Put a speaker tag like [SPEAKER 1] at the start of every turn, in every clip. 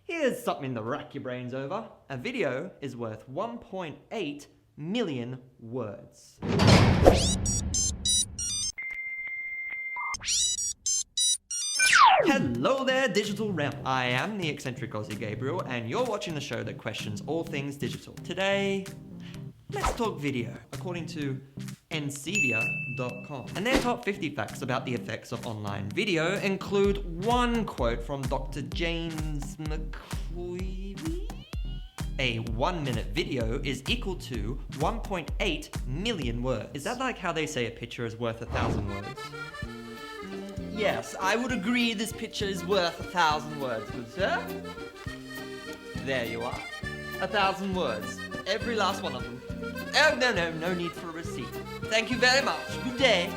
[SPEAKER 1] Here's something to rack your brains over. A video is worth 1.8 million words. Hello there, digital realm. I am the eccentric Aussie Gabriel, and you're watching the show that questions all things digital. Today, let's talk video, according to ncvia.com. And their top 50 facts about the effects of online video include one quote from Dr. James McQuivey. A 1-minute video is equal to 1.8 million words. Is that like how they say a picture is worth 1,000 words? Yes, I would agree this picture is worth 1,000 words, good sir. There you are. 1,000 words. Every last one of them. Oh, no need for a receipt. Thank you very much. Good day.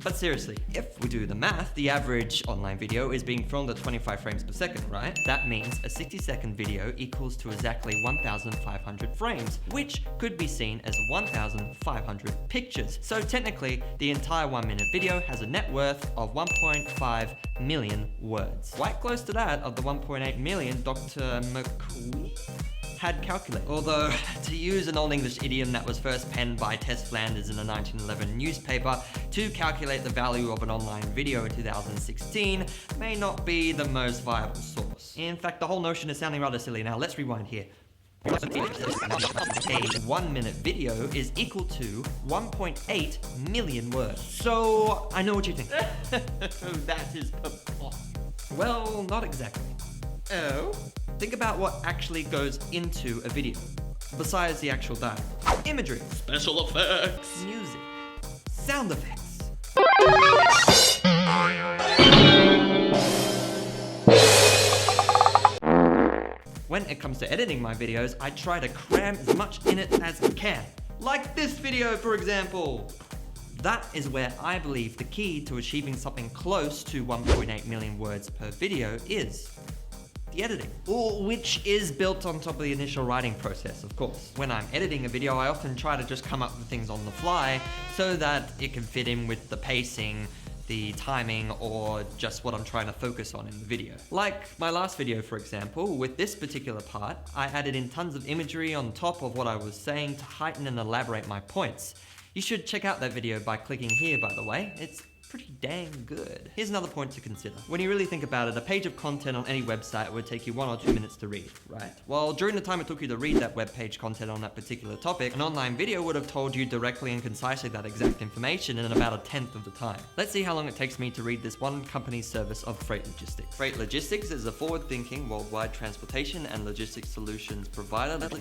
[SPEAKER 1] But seriously, if we do the math, the average online video is being filmed at 25 frames per second, right? That means a 60-second video equals to exactly 1,500 frames, which could be seen as 1,500 pictures. So technically, the entire 1-minute video has a net worth of 1.5 million words. Quite close to that of the 1.8 million Dr. McQuivey had calculated. Although, to use an Old English idiom that was first penned by Tess Flanders in a 1911 newspaper, to calculate the value of an online video in 2016 may not be the most viable source. In fact, the whole notion is sounding rather silly. Now, let's rewind here. A 1-minute video is equal to 1.8 million words. So, I know what you think. That is preposterous. Well, not exactly. Oh? Think about what actually goes into a video, besides the actual dialogue. Imagery, special effects, music, sound effects. When it comes to editing my videos, I try to cram as much in it as I can. Like this video, for example. That is where I believe the key to achieving something close to 1.8 million words per video is the editing, which is built on top of the initial writing process, of course. When I'm editing a video, I often try to just come up with things on the fly so that it can fit in with the pacing, the timing, or just what I'm trying to focus on in the video. Like my last video, for example, with this particular part, I added in tons of imagery on top of what I was saying to heighten and elaborate my points. You should check out that video by clicking here, by the way. It's pretty dang good. Here's another point to consider. When you really think about it, a page of content on any website would take you 1 or 2 minutes to read, right? Well, during the time it took you to read that web page content on that particular topic, an online video would have told you directly and concisely that exact information in about 1/10 of the time. Let's see how long it takes me to read this one company's service of freight logistics. Freight logistics is a forward-thinking, worldwide transportation and logistics solutions provider that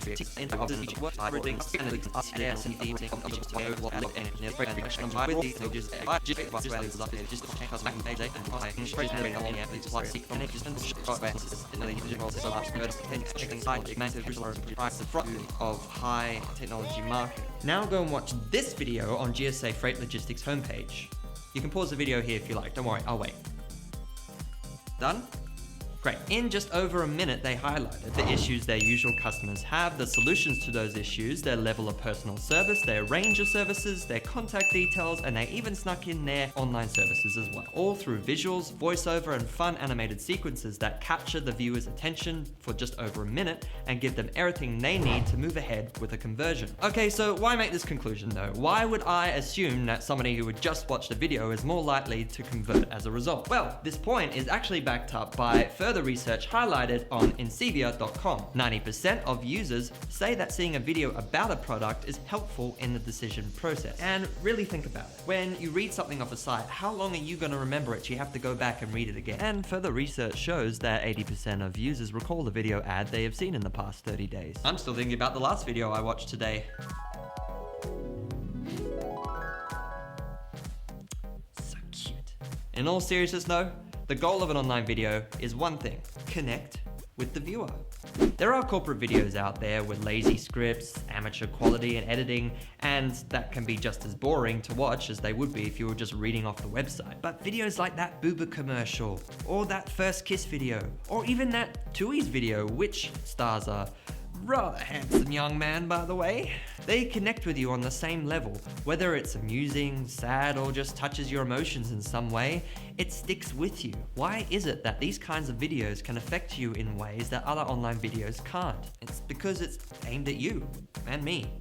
[SPEAKER 1] of high technology market. Now go and watch this video on GSA Freight Logistics homepage. You can pause the video here if you like. Don't worry, I'll wait. Done? Great. In just over a minute, they highlighted the issues their usual customers have, the solutions to those issues, their level of personal service, their range of services, their contact details, and they even snuck in their online services as well. All through visuals, voiceover, and fun animated sequences that capture the viewer's attention for just over a minute and give them everything they need to move ahead with a conversion. Okay, so why make this conclusion though? Why would I assume that somebody who would just watch the video is more likely to convert as a result? Well, this point is actually backed up by further research highlighted on ncvia.com. 90% of users say that seeing a video about a product is helpful in the decision process. And really think about it. When you read something off a site, how long are you going to remember it? You have to go back and read it again. And further research shows that 80% of users recall the video ad they have seen in the past 30 days. I'm still thinking about the last video I watched today. So cute. In all seriousness though, the goal of an online video is one thing: connect with the viewer. There are corporate videos out there with lazy scripts, amateur quality and editing, and that can be just as boring to watch as they would be if you were just reading off the website. But videos like that Booba commercial, or that first kiss video, or even that Tui's video, which stars a Rather handsome young man, by the way. They connect with you on the same level. Whether it's amusing, sad, or just touches your emotions in some way, it sticks with you. Why is it that these kinds of videos can affect you in ways that other online videos can't? It's because it's aimed at you and me.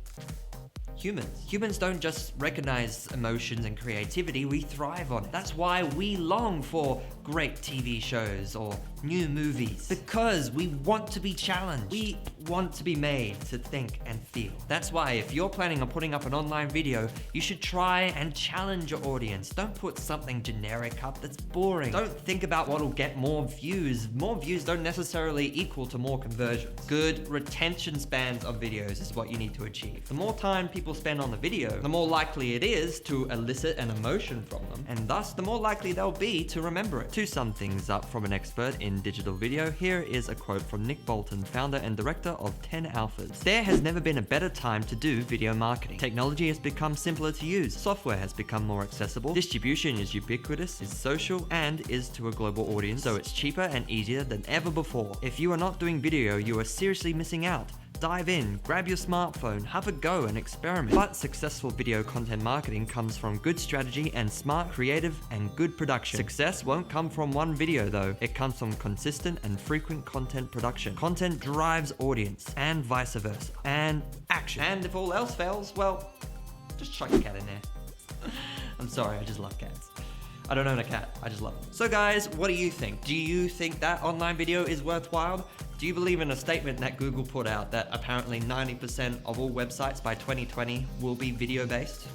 [SPEAKER 1] Humans don't just recognize emotions and creativity, we thrive on it. That's why we long for great TV shows or new movies. Because we want to be challenged. We want to be made to think and feel. That's why if you're planning on putting up an online video, you should try and challenge your audience. Don't put something generic up that's boring. Don't think about what'll get more views. More views don't necessarily equal to more conversions. Good retention spans of videos is what you need to achieve. The more time people spend on the video, the more likely it is to elicit an emotion from them, and thus the more likely they'll be to remember it. To sum things up from an expert in digital video, here is a quote from Nick Bolton, founder and director of 10 Alphas. There has never been a better time to do video marketing. Technology has become simpler to use, software has become more accessible, distribution is ubiquitous, is social, and is to a global audience, so it's cheaper and easier than ever before. If you are not doing video, you are seriously missing out. Dive in, grab your smartphone, have a go and experiment. But successful video content marketing comes from good strategy and smart, creative, and good production. Success won't come from one video though. It comes from consistent and frequent content production. Content drives audience, and vice versa. And action. And if all else fails, well, just chuck a cat in there. I'm sorry, I just love cats. I don't own a cat, I just love them. So guys, what do you think? Do you think that online video is worthwhile? Do you believe in a statement that Google put out that apparently 90% of all websites by 2020 will be video based?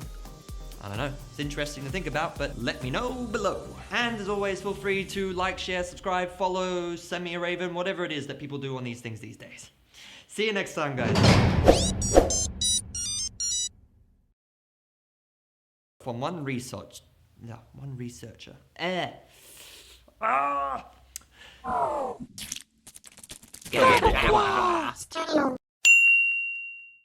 [SPEAKER 1] I don't know, it's interesting to think about, but let me know below. And as always, feel free to like, share, subscribe, follow, send me a raven, whatever it is that people do on these things these days. See you next time, guys. From one researcher. Ah!